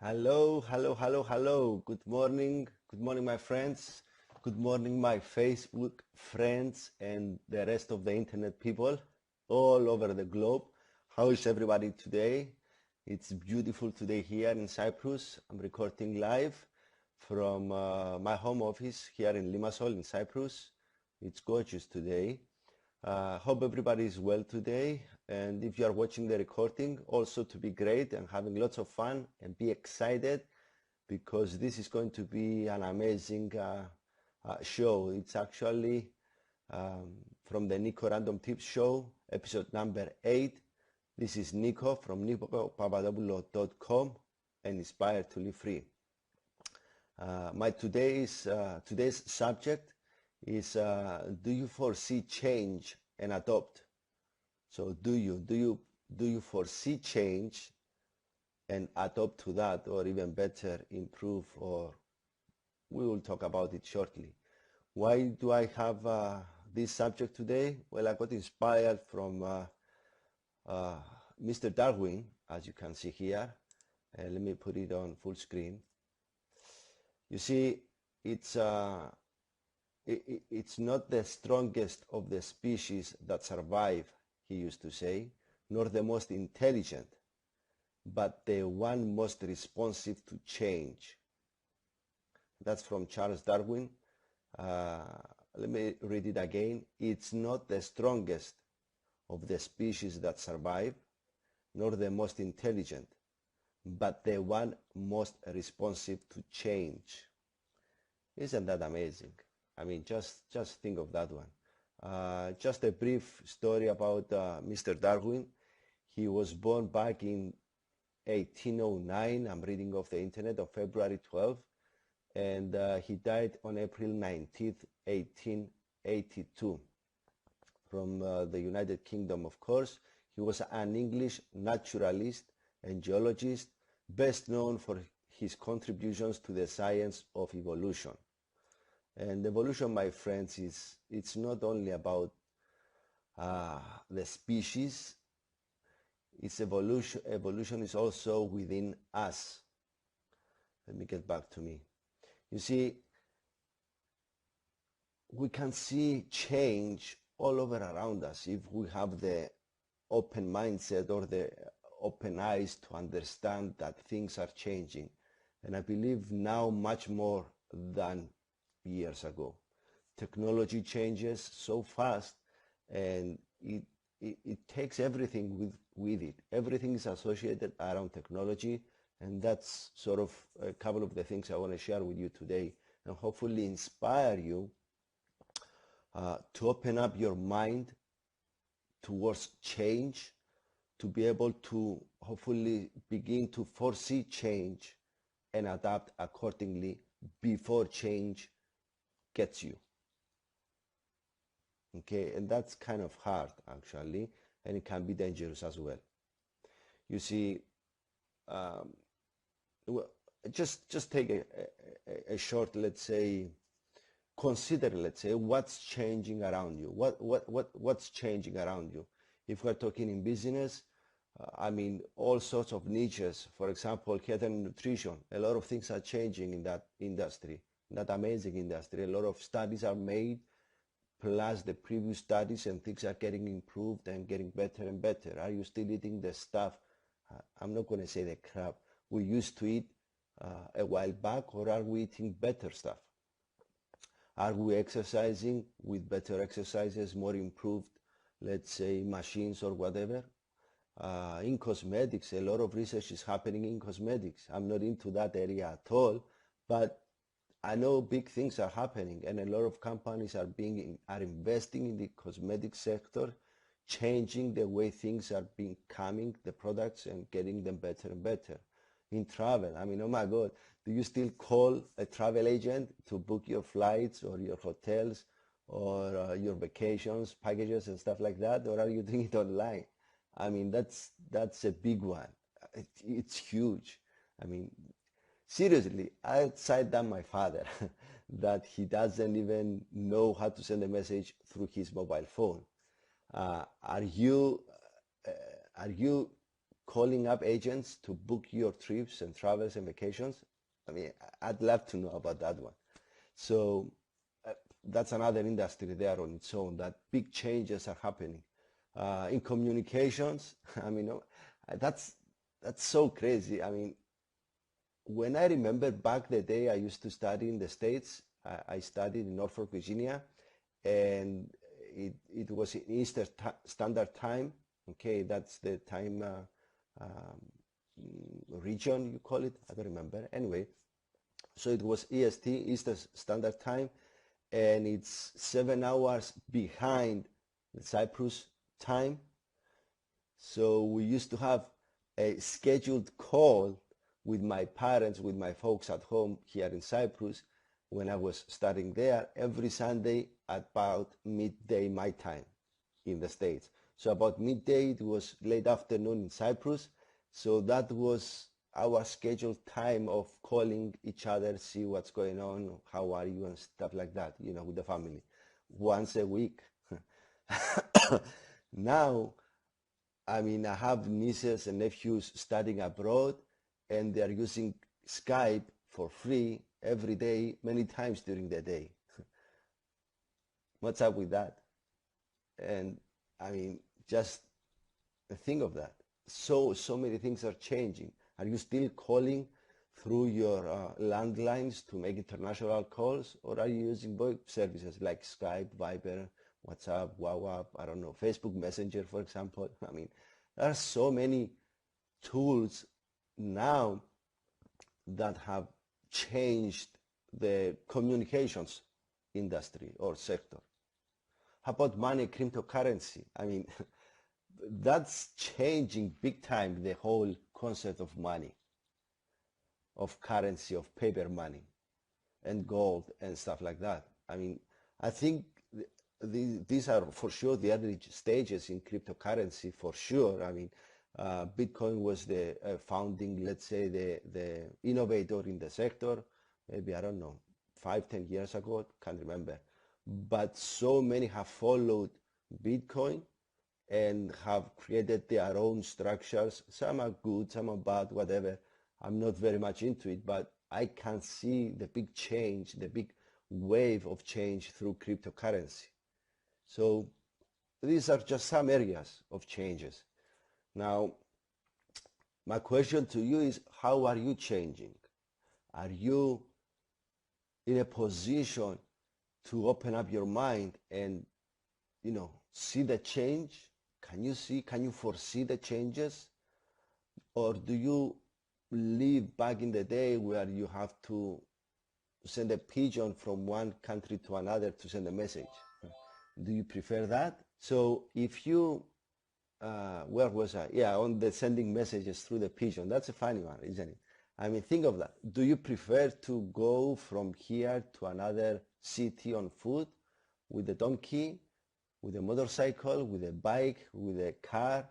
Hello, hello, hello, hello. Good morning. Good morning, my friends. Good morning, my Facebook friends and the rest of the internet people all over the globe. How is everybody today? It's beautiful today here in Cyprus. I'm recording live from my home office here in Limassol in Cyprus. It's gorgeous today. Hope everybody is well today, and if you are watching the recording, also to be great and having lots of fun and be excited because this is going to be an amazing show. It's actually from the Niko Random Tips Show, episode number 8. This is Niko from Papadopoulo.com and Inspired to Live Free. My today's subject is do you foresee change and adopt? So do you foresee change and adopt to that, or even better improve? Or we will talk about it shortly. Why do I have this subject today? Well, I got inspired from Mr. Darwin, as you can see here. Let me put it on full screen. You see, it's not the strongest of the species that survive, he used to say, nor the most intelligent, but the one most responsive to change. That's from Charles Darwin. Let me read it again. It's not the strongest of the species that survive, nor the most intelligent, but the one most responsive to change. Isn't that amazing? I mean, just think of that one. Just a brief story about Mr. Darwin. He was born back in 1809. I'm reading off the internet on February 12th, and he died on April 19th, 1882, from the United Kingdom, of course. He was an English naturalist and geologist, best known for his contributions to the science of evolution. And evolution, my friends, it's not only about the species. It's evolution. Evolution is also within us. Let me get back to me. You see, we can see change all over around us if we have the open mindset or the open eyes to understand that things are changing. And I believe now much more than years ago. Technology changes so fast, and it takes everything with it. Everything is associated around technology, and that's sort of a couple of the things I want to share with you today, and hopefully inspire you to open up your mind towards change, to be able to hopefully begin to foresee change and adapt accordingly before change gets you. Okay, and that's kind of hard actually, and it can be dangerous as well. You see, just take a short, let's say, consider, let's say, what's changing around you. What's changing around you? If we're talking in business, I mean, all sorts of niches. For example, health and nutrition. A lot of things are changing in that industry. That amazing industry. A lot of studies are made, plus the previous studies, and things are getting improved and getting better and better. Are you still eating the stuff, I'm not going to say the crap, we used to eat a while back, or are we eating better stuff? Are we exercising with better exercises, more improved, let's say, machines or whatever? In cosmetics, a lot of research is happening in cosmetics. I'm not into that area at all, but I know big things are happening, and a lot of companies are investing in the cosmetic sector, changing the way things are becoming, the products, and getting them better and better. In travel, I mean, oh my God, do you still call a travel agent to book your flights or your hotels or your vacations, packages and stuff like that, or are you doing it online? I mean, that's a big one. It's huge. I mean, seriously, outside than my father, that he doesn't even know how to send a message through his mobile phone. Are you calling up agents to book your trips and travels and vacations? I mean, I'd love to know about that one. So that's another industry there on its own, that big changes are happening. In communications, I mean, that's so crazy. I mean, when I remember back the day I used to study in the States, I studied in Norfolk, Virginia, and it was in Eastern Standard Time. Okay, that's the time region you call it. I don't remember. Anyway, so it was EST, Eastern Standard Time, and it's 7 hours behind the Cyprus time. So we used to have a scheduled call with my parents, with my folks at home here in Cyprus when I was studying there every Sunday at about midday my time in the States. So about midday, it was late afternoon in Cyprus. So that was our scheduled time of calling each other, see what's going on, how are you, and stuff like that, you know, with the family, once a week. Now, I mean, I have nieces and nephews studying abroad, and they're using Skype for free every day, many times during the day. What's up with that? And I mean, just think of that. So many things are changing. Are you still calling through your landlines to make international calls, or are you using VoIP services like Skype, Viber, WhatsApp, WhatsApp, I don't know, Facebook Messenger, for example? I mean, there are so many tools now that have changed the communications industry or sector. How about money, cryptocurrency? I mean, that's changing big time the whole concept of money, of currency, of paper money, and gold and stuff like that. I mean, I think these are for sure the early stages in cryptocurrency, for sure. I mean, Bitcoin was the founding, let's say, the innovator in the sector, maybe, I don't know, 5-10 years ago, can't remember. But so many have followed Bitcoin and have created their own structures. Some are good, some are bad, whatever. I'm not very much into it, but I can see the big change, the big wave of change through cryptocurrency. So these are just some areas of changes. Now, my question to you is, how are you changing? Are you in a position to open up your mind and, you know, see the change? Can you foresee the changes? Or do you live back in the day where you have to send a pigeon from one country to another to send a message? Do you prefer that? So if you, where was I? Yeah, on the sending messages through the pigeon. That's a funny one, isn't it? I mean, think of that. Do you prefer to go from here to another city on foot with a donkey, with a motorcycle, with a bike, with a car?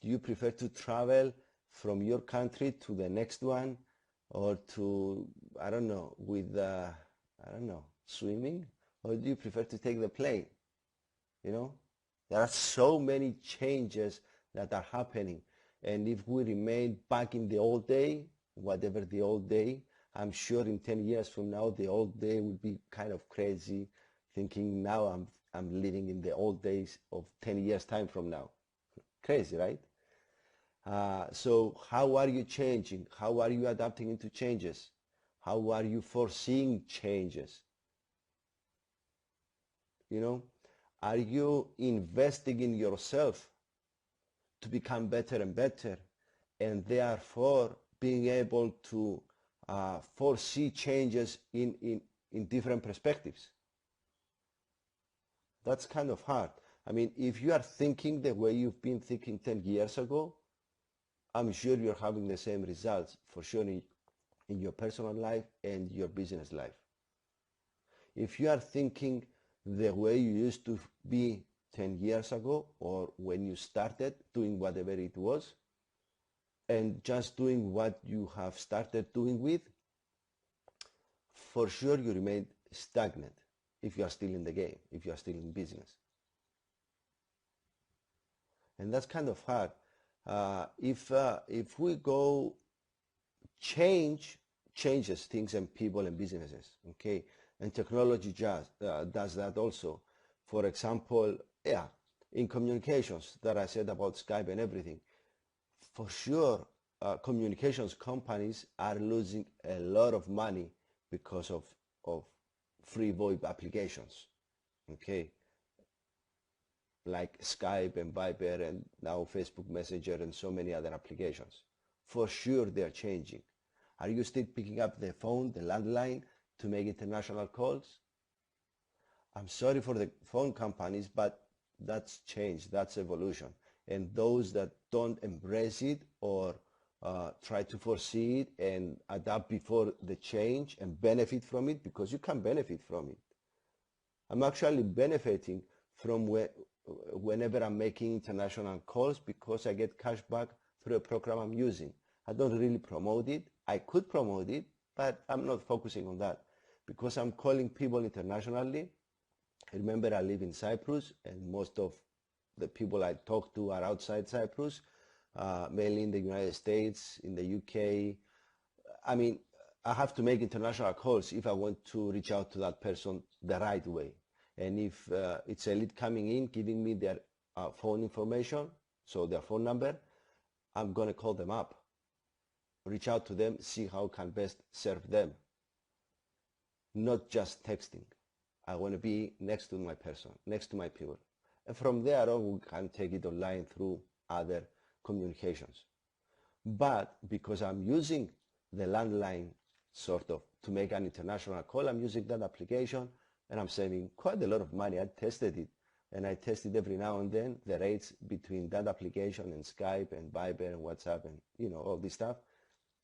Do you prefer to travel from your country to the next one, or to, I don't know, with, I don't know, swimming? Or do you prefer to take the plane? You know, there are so many changes that are happening. And if we remain back in the old day, whatever the old day, I'm sure in 10 years from now, the old day will be kind of crazy, thinking now I'm living in the old days of 10 years time from now. Crazy, right? So how are you changing? How are you adapting into changes? How are you foreseeing changes? You know, are you investing in yourself to become better and better, and therefore being able to foresee changes in different perspectives? That's kind of hard. I mean, if you are thinking the way you've been thinking 10 years ago, I'm sure you're having the same results, for sure, in your personal life and your business life. If you are thinking the way you used to be 10 years ago, or when you started doing whatever it was, and just doing what you have started doing with, for sure you remain stagnant if you are still in the game, if you are still in business. And that's kind of hard. If we go changes things and people and businesses, okay, and technology just does that also. For example, yeah, in communications that I said about Skype and everything, for sure, communications companies are losing a lot of money because of free VoIP applications, okay, like Skype and Viber and now Facebook Messenger and so many other applications. For sure, they're changing. Are you still picking up the phone, the landline, to make international calls? I'm sorry for the phone companies, but that's change, that's evolution. And those that don't embrace it or try to foresee it and adapt before the change and benefit from it, because you can benefit from it. I'm actually benefiting from whenever I'm making international calls, because I get cash back through a program I'm using. I don't really promote it. I could promote it, but I'm not focusing on that because I'm calling people internationally. Remember, I live in Cyprus, and most of the people I talk to are outside Cyprus, mainly in the United States, in the UK. I mean, I have to make international calls if I want to reach out to that person the right way. And if it's a lead coming in, giving me their phone information, so their phone number, I'm going to call them up, reach out to them, see how I can best serve them. Not just texting. I want to be next to my person, next to my people. And from there on, we can take it online through other communications. But because I'm using the landline sort of to make an international call, I'm using that application and I'm saving quite a lot of money. I tested it, and I tested every now and then the rates between that application and Skype and Viber and WhatsApp and all this stuff.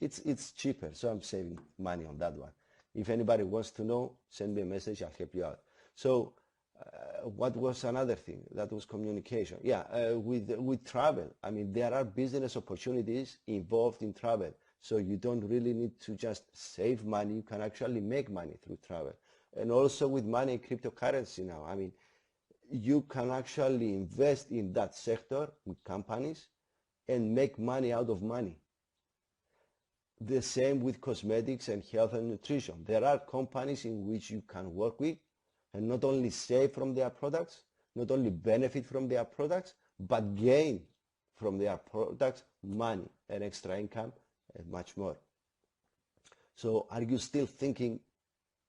It's cheaper, so I'm saving money on that one. If anybody wants to know, send me a message, I'll help you out. So what was another thing? That was communication. Yeah, with travel, I mean, there are business opportunities involved in travel. So you don't really need to just save money. You can actually make money through travel. And also with money in cryptocurrency now. I mean, you can actually invest in that sector with companies and make money out of money. The same with cosmetics and health and nutrition. There are companies in which you can work with and not only save from their products, not only benefit from their products, but gain from their products money and extra income and much more. So are you still thinking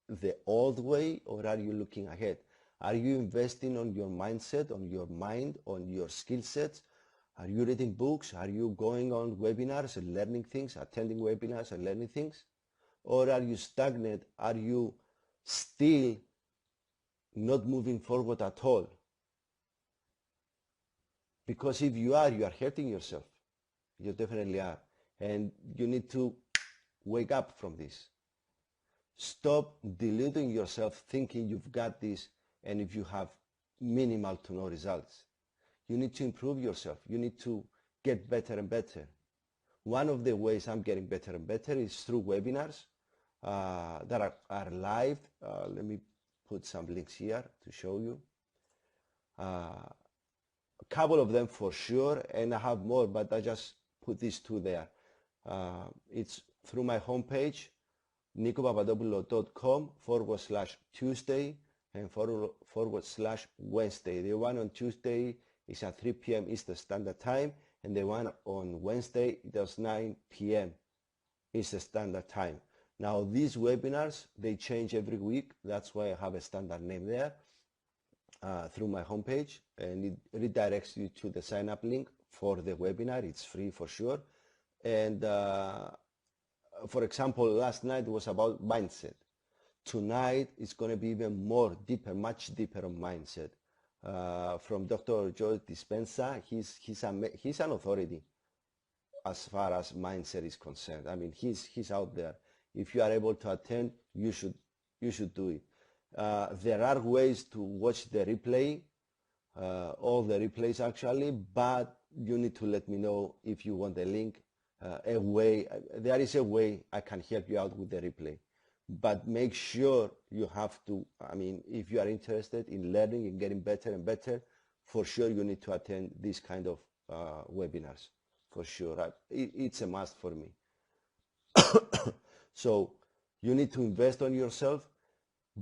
the old way, or are you looking ahead? Are you investing on your mindset, on your mind, on your skill sets? Are you reading books? Are you going on webinars and learning things, attending webinars and learning things? Or are you stagnant? Are you still not moving forward at all? Because if you are hurting yourself. You definitely are. And you need to wake up from this. Stop deluding yourself thinking you've got this, and if you have minimal to no results. You need to improve yourself. You need to get better and better. One of the ways I'm getting better and better is through webinars that are live. Let me put some links here to show you. A couple of them for sure, and I have more, but I just put these two there. It's through my homepage, nikopapadopoulo.com/Tuesday and /Wednesday. The one on Tuesday is at 3 p.m. Eastern Standard Time, and the one on Wednesday is 9 p.m. Eastern Standard Time. Now these webinars, they change every week. That's why I have a standard name there through my homepage, and it redirects you to the sign up link for the webinar. It's free for sure. And for example, last night was about mindset. Tonight is going to be even more deeper, much deeper on mindset. From Dr. Joe Dispenza. He's an authority as far as mindset is concerned. I mean, he's out there. If you are able to attend, you should do it. There are ways to watch the replay, all the replays actually, but you need to let me know if you want the link. There is a way I can help you out with the replay. But make sure you have to, I mean, if you are interested in learning and getting better and better, for sure you need to attend these kind of webinars. for sure. It's a must for me. So you need to invest on yourself.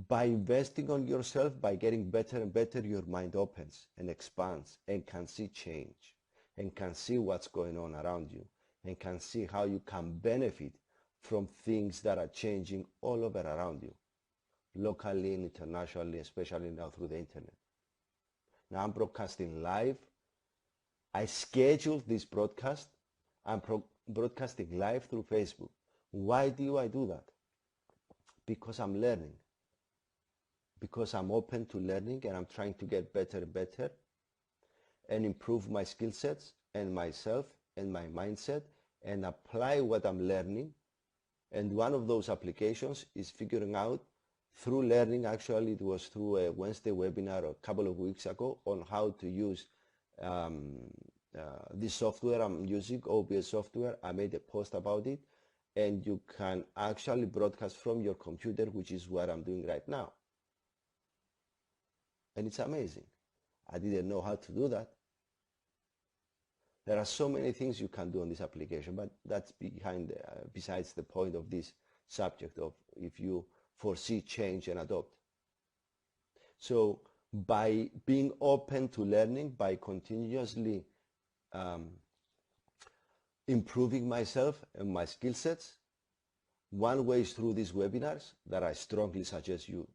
By investing on yourself, by getting better and better, your mind opens and expands and can see change and can see what's going on around you and can see how you can benefit from things that are changing all over around you, locally and internationally, especially now through the internet. Now I'm broadcasting live. I scheduled this broadcast. I'm broadcasting live through Facebook. Why do I do that? Because I'm learning. Because I'm open to learning and I'm trying to get better and better and improve my skill sets and myself and my mindset and apply what I'm learning. And one of those applications is figuring out through learning, actually it was through a Wednesday webinar a couple of weeks ago on how to use this software I'm using, OBS software. I made a post about it, and you can actually broadcast from your computer, which is what I'm doing right now. And it's amazing. I didn't know how to do that. There are so many things you can do on this application, but that's besides the point of this subject of if you foresee, change, and adopt. So by being open to learning, by continuously improving myself and my skill sets, one way is through these webinars that I strongly suggest you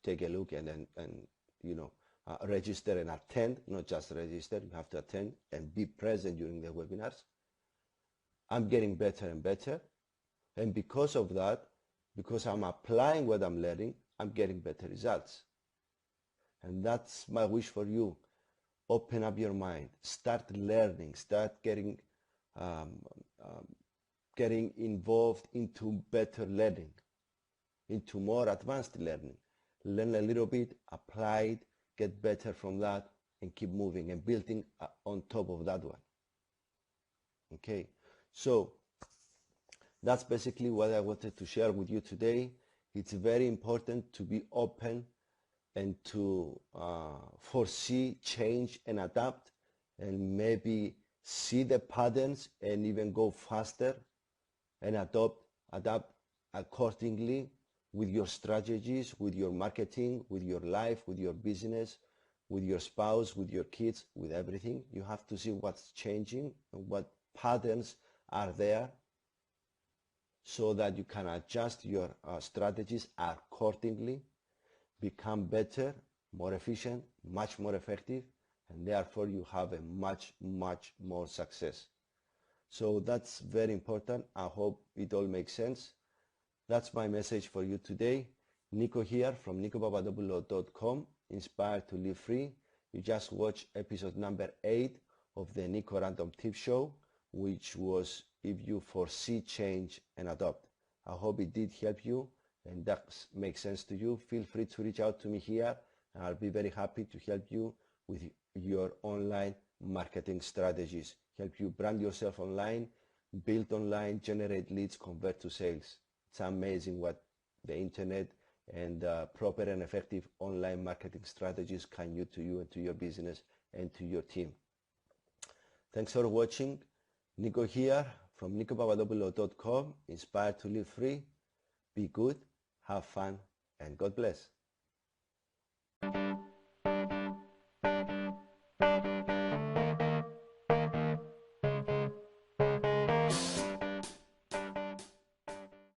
take a look and register and attend, not just register, you have to attend and be present during the webinars. I'm getting better and better. And because of that, because I'm applying what I'm learning, I'm getting better results. And that's my wish for you. Open up your mind, start learning, start getting involved into better learning, into more advanced learning. Learn a little bit, apply it, get better from that, and keep moving and building on top of that one. Okay, so that's basically what I wanted to share with you today. It's very important to be open and to foresee, change, and adapt, and maybe see the patterns and even go faster and adapt accordingly with your strategies, with your marketing, with your life, with your business, with your spouse, with your kids, with everything. You have to see what's changing and what patterns are there so that you can adjust your strategies accordingly, become better, more efficient, much more effective, and therefore you have a much, much more success. So that's very important. I hope it all makes sense. That's my message for you today. Niko here from NikoPapadopoulo.com, Inspired to Live Free. You just watched episode number 8 of the Niko Random Tip Show, which was if you foresee, change, and adopt. I hope it did help you and that makes sense to you. Feel free to reach out to me here and I'll be very happy to help you with your online marketing strategies. Help you brand yourself online, build online, generate leads, convert to sales. It's amazing what the internet and proper and effective online marketing strategies can do to you and to your business and to your team. Thanks for watching. Niko here from NikoPapadopoulo.com, Inspired to Live Free. Be good, have fun, and God bless.